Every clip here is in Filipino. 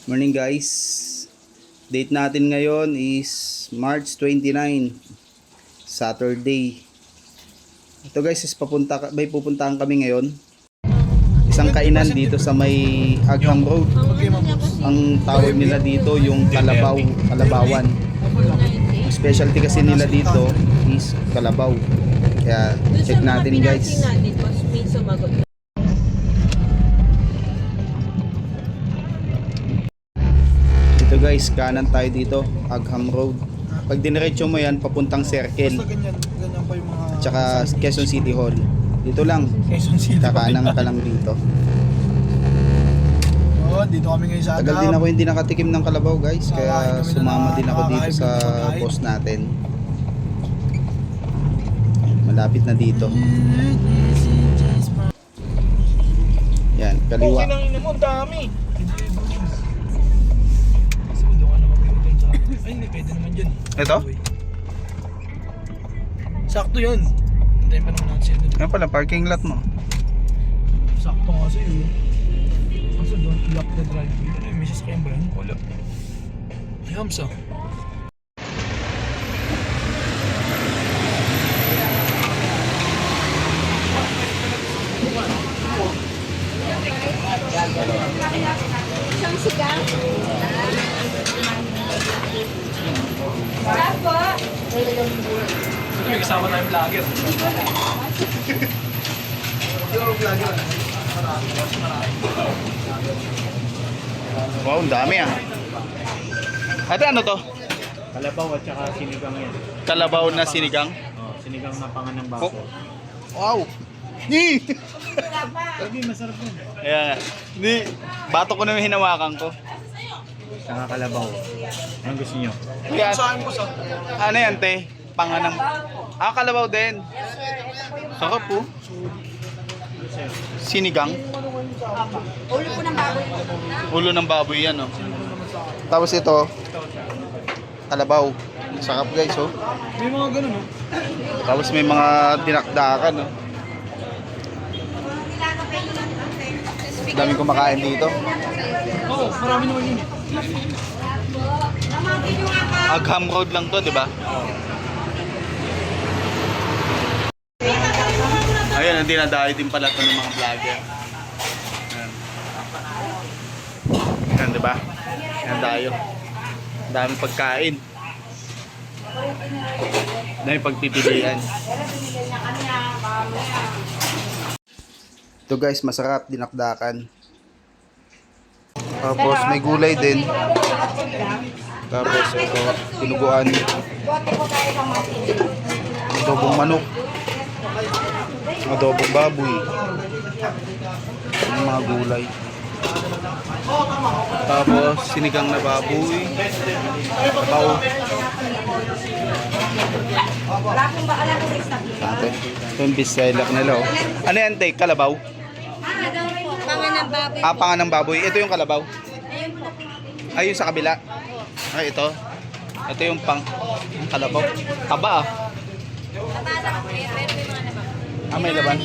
Morning guys. Date natin ngayon is March 29, Saturday. Ito guys is may pupuntahan kami ngayon. Isang kainan dito sa may Agham Road. Ang tawag nila dito yung Kalabawan. Ang specialty kasi nila dito is kalabaw. Kaya check natin guys. Ito guys, kanan tayo dito, Agham Road. Pag diniretso mo yan, papuntang Circle. Ganyan pa yung mga... At saka Quezon City Hall. Dito lang. Quezon City. Kakanan ka lang dito. Oo, dito kami ngayon sa Tagal din ako hindi nakatikim ng kalabaw guys. Kaya Kakain kami sumama na din ako dito sa pagkain. post natin. Malapit na dito. Yan, kaliwa. Okay, ina mo, ang dami. Doon ka na mag-iutin sa akin. Ay, hindi, pwede naman dyan. Ito? Sakto yun. Hintayin pa naman natin siya. Yan pala, parking lot mo. Sakto nga sa'yo. Kaso doon, lock the driveway. Ano yung misis kayo ba yun? Wala. Ay, Hamsa. Isang sigang. Bravo! May kasama tayong vlogger. Wow, ang dami ah. Ate, ano to? Kalabaw at saka sinigang yan. Kalabaw na sinigang? Oh, sinigang na pangan ng Oh. baso. Wow! Ni! Sabi, masarap yun. Ayan. Ni, bato ko na yung hinawakan ko. Saka kalabaw. Anong gusto nyo? Ayan. Saan po sa? Ano yan, te? Panganang... Ah, kalabaw din. Sarap po. Sinigang. Ulo po ng baboy. Ulo ng baboy yan, oh. Tapos ito, kalabaw. Sarap guys, oh. May mga ganun, no? Tapos may mga dinakdakan, oh. Daming kumakain dito. Oo, marami naman yun. Agham Road lang to, di ba? Ayan, ang dinadayo din pala to ng mga vlogger. Ayan. Ayan, di ba? Ayan tayo. Daming pagkain. Daming pagpipilian. Ito guys, masarap, dinakdakan. Tapos may gulay din. Tapos ito, tinuguan. Adobong manok. Adobong baboy. Yung mga gulay. Tapos sinigang na baboy. Kabaw. Ate, ito yung bestseller nila, oh. Ano yan, te? Kalabaw? Pangan ng baboy. Ah, pangan ng baboy. Ito yung kalabaw. Ay, yung sa kabila. Ay, ito. Ito yung yung kalabaw. Taba, ah. Ah, may laban.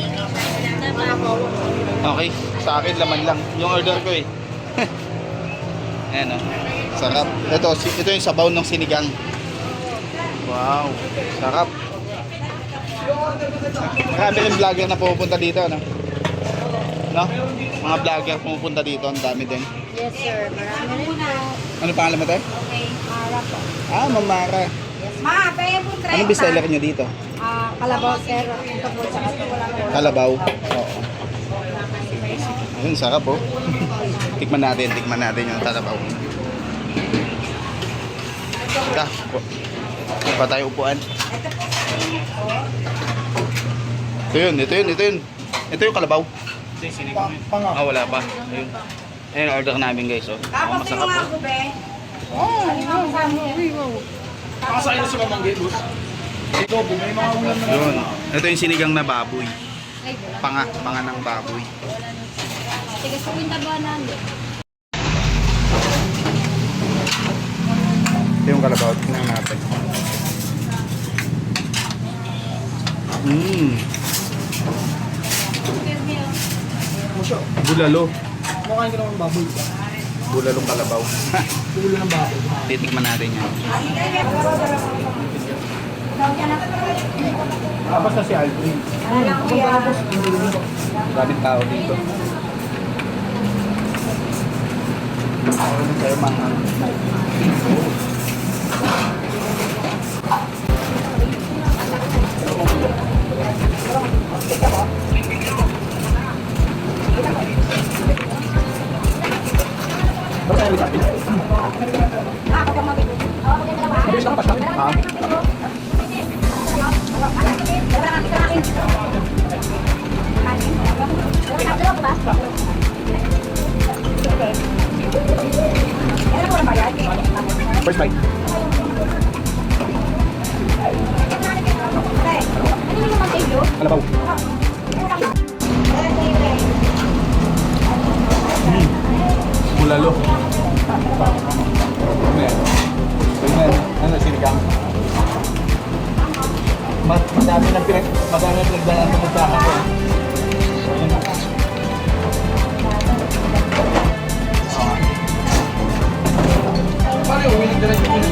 Okay. Sa akin, laman lang. Yung order ko, eh. Ayan, oh. Sarap. Ito yung sabaw ng sinigang. Wow. Sarap. Marami rin vlogger na pupunta dito, no? No? Mga vlogger pumupunta dito, ang dami din. Yes, sir. Marami rin po. Ano pangalan mo tayo? Okay, Mara po. Ah, Mamara. Ma, pwede po 30. Anong bestseller nyo dito? Kalabaw, sir. Ito po, tsaka ito wala po. Kalabaw. Oo. Ayun, sarap po. Tikman natin yung kalabaw. Ito. Pa tayo upuan. Ito yun. Ito yung kalabaw. Ito yung sinigang yun. Panga. Ah, wala pa. Ayun. Ayun, order namin guys, oh. Tapos Masarap yung po. ako, be. Pakasakay na sa mamanggi, boss. Ito, may mga ulam na Yun. Ito yung sinigang na baboy. Panga ng baboy. Sige, sa wintabuan namin. Ito yung kalabaw. Tingnan natin. Bulalo. Kumakain ka naman baboy. Bulalong kalabaw. Ulo ng baboy. Titikman natin yan. Basta si Aldrin. Daming tao dito. Ano kayo mga first bite. Kalabaw. Bulalo. Ano sinigang? Madami na pinagdalaan ng magkaka ko. Paano yung willing direct yung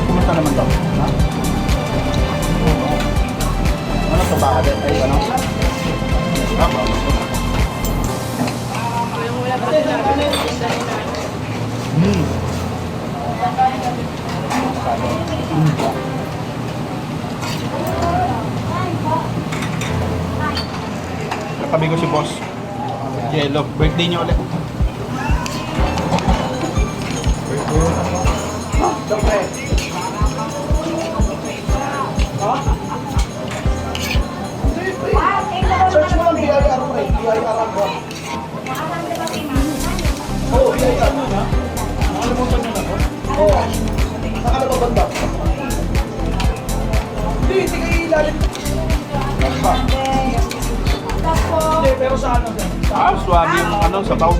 Kumusta naman daw? Ha? Ano ito ba? Ay, ano? Katabi ko si Boss Jello. Birthday niya ulit. Search mo ang BIR mo eh. BIR ang buwan. Oo, BIR mo na. Nakalimutan mo na ko? Oo. Saka na ba banda? Hindi kayo ilalim. Hindi, pero sa ano? Swabe yung ano, sabaw.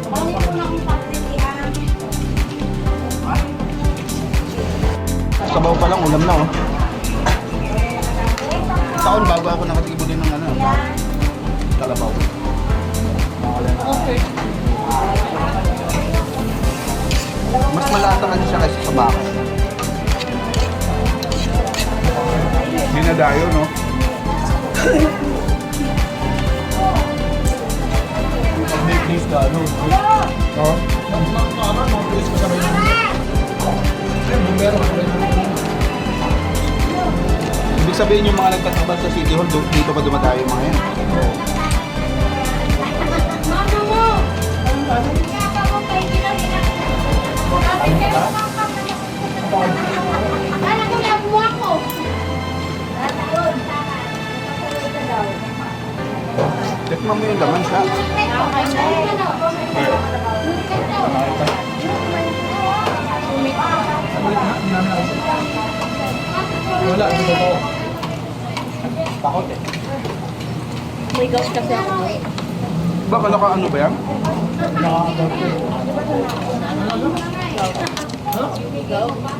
Sabaw pa lang, ulam na oh. Taon bago ako nakatibo din ng ano, kalabaw. Okay. Mas malasa kasi siya kasi sa baka. Hindi na dayo, no? Please ka, ano? Oo. Please ka sabay naman. Meron. Ibig sabihin yung mga nagtatrabaho sa City Hall, dito pa dumadayo yung mga yan. Mama mo! Kaya mo kayo ginagawa. Kala ko nabuha ko. Tikman mo yung laman siya. Wala, hindi ko. Takot eh. May ghost kasi ako. Baka naka ano ba yan? Nakakagod ko.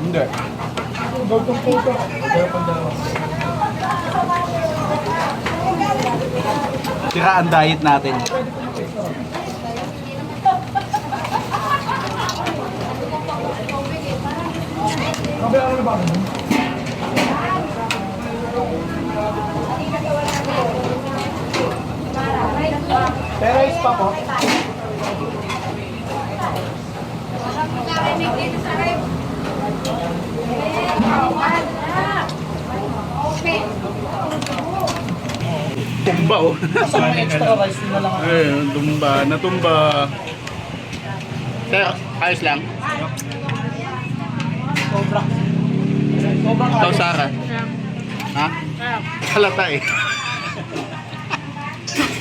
Hindi. Gawin kong puto. Kaya pag dalawa. Sira ang diet natin. Kabayaan na ba ako? Pero is pa po. Tumba oh. Basta may extra rice na lang ako. Tumba. Natumba. Pero, ayos lang. Sobra. Sobrang Ikaw, ayos. Sarah. Ha? Halata eh.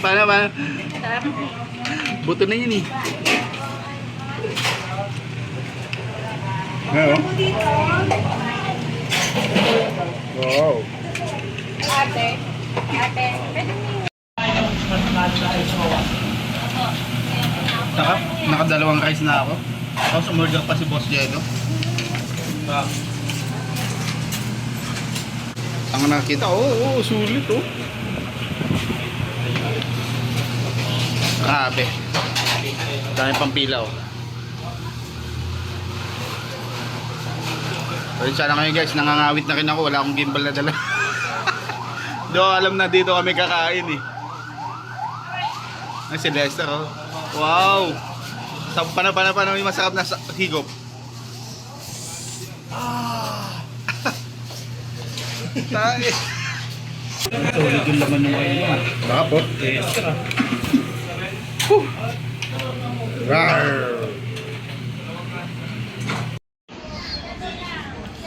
Paano ba? Buto na yun eh. Ano? Wow. Ate, pwede mo Sarap. Nakadalawang rice na ako. Tapos umorder pa si Boss Jello. Ang nakita, sulit oh. Grabe. Dami pang pila oh. Pasensya na kayo guys, nangangawit na rin ako, wala akong gimbal na dala. Di ko alam na dito kami kakain eh. Ay si Lester oh. Wow! Pana may masarap na higop. Tae. Solid yung laman ng ngayon mo. Baka po. Extra. Rar.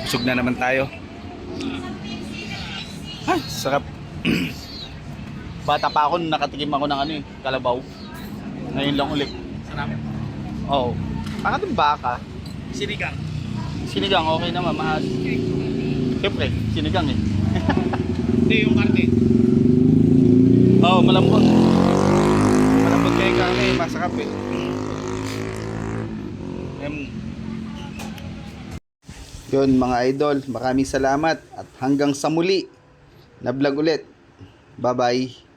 Busog na naman tayo. Ay, sarap. Bata pa ako, nakatikim ako ng kalabaw. Ngayon lang ulit. Sarap. Oo. Baka din baka. Sinigang. Sinigang, okay naman, mahal. Siyempre, sinigang eh. Hindi yung karte. Oo, malambot. Malambot kayo kami, masarap eh. Yun mga idol, maraming salamat at hanggang sa muli na vlog ulit. Bye bye.